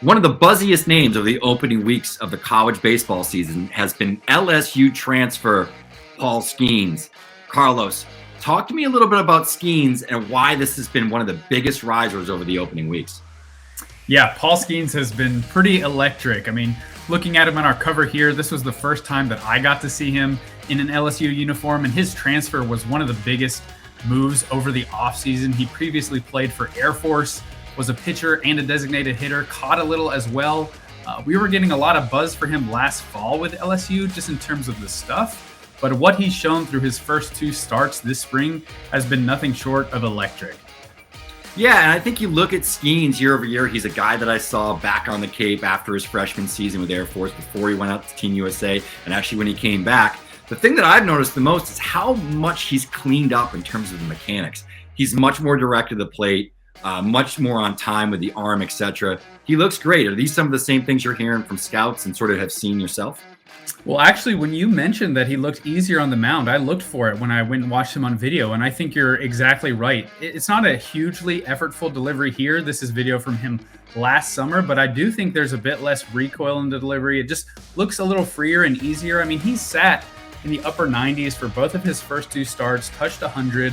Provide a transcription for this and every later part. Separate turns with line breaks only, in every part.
One of the buzziest names of the opening weeks of the college baseball season has been LSU transfer Paul Skenes. Carlos, talk to me a little bit about Skenes and why this has been one of the biggest risers over the opening weeks.
Yeah, Paul Skenes has been pretty electric. I mean, looking at him on our cover here, this was the first time that I got to see him in an LSU uniform, and his transfer was one of the biggest moves over the offseason. He previously played for Air Force, was a pitcher and a designated hitter, caught a little as well. We were getting a lot of buzz for him last fall with LSU, just in terms of the stuff. But what he's shown through his first two starts this spring has been nothing short of electric.
Yeah, and I think you look at Skenes year over year, he's a guy that I saw back on the Cape after his freshman season with Air Force before he went out to Team USA, and actually when he came back. The thing that I've noticed the most is how much he's cleaned up in terms of the mechanics. He's much more direct to the plate, much more on time with the arm, etc. He looks great. Are these some of the same things you're hearing from scouts and sort of have seen yourself?
Well, actually, when you mentioned that he looked easier on the mound, I looked for it when I went and watched him on video, and I think you're exactly right. It's not a hugely effortful delivery here. This is video from him last summer, but I do think there's a bit less recoil in the delivery. It just looks a little freer and easier. I mean, he's sat in the upper 90s for both of his first two starts, touched 100.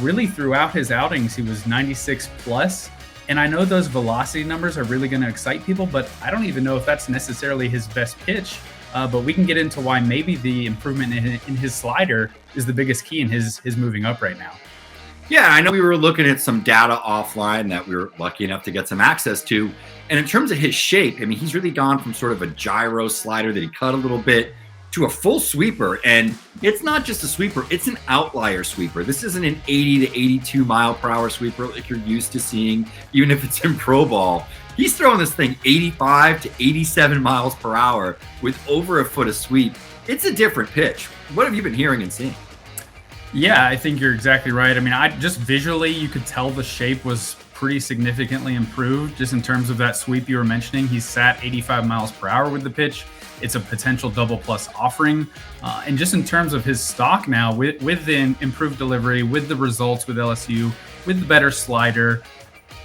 Really throughout his outings, he was 96 plus. And I know those velocity numbers are really going to excite people, but I don't even know if that's necessarily his best pitch. But we can get into why maybe the improvement in his slider is the biggest key in his moving up right now.
Yeah, I know we were looking at some data offline that we were lucky enough to get some access to. And in terms of his shape, I mean, he's really gone from sort of a gyro slider that he cut a little bit to a full sweeper. And it's not just a sweeper, it's an outlier sweeper. This isn't an 80 to 82 mile per hour sweeper like you're used to seeing, even if it's in pro ball. He's throwing this thing 85 to 87 miles per hour with over a foot of sweep. It's a different pitch. What have you been hearing and seeing?
Yeah, I think you're exactly right. I mean, I just visually, you could tell the shape was pretty significantly improved just in terms of that sweep you were mentioning. He's sat 85 miles per hour with the pitch. It's a potential double plus offering. And just in terms of his stock now, with the improved delivery, with the results with LSU, with the better slider,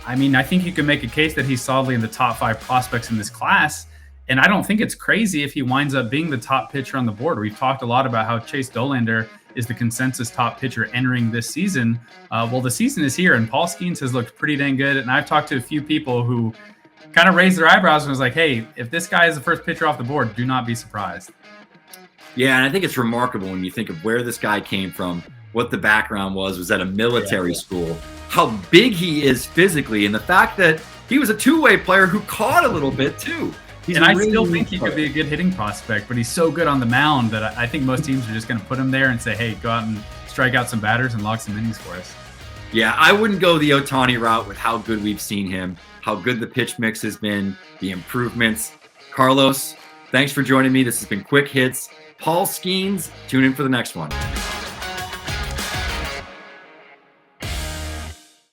I mean, I think you can make a case that he's solidly in the top 5 prospects in this class. And I don't think it's crazy if he winds up being the top pitcher on the board. We've talked a lot about how Chase Dollander is the consensus top pitcher entering this season. Well, the season is here, and Paul Skenes has looked pretty dang good. And I've talked to a few people who kind of raised their eyebrows and was like, hey, if this guy is the first pitcher off the board, do not be surprised.
Yeah, and I think it's remarkable when you think of where this guy came from, what the background was at a military school, how big he is physically, and the fact that he was a two-way player who caught a little bit too.
And I still think he could be a good hitting prospect, but he's so good on the mound that I think most teams are just going to put him there and say, hey, go out and strike out some batters and log some innings for us.
Yeah, I wouldn't go the Ohtani route with how good we've seen him, how good the pitch mix has been, the improvements. Carlos, thanks for joining me. This has been Quick Hits. Paul Skenes, tune in for the next one.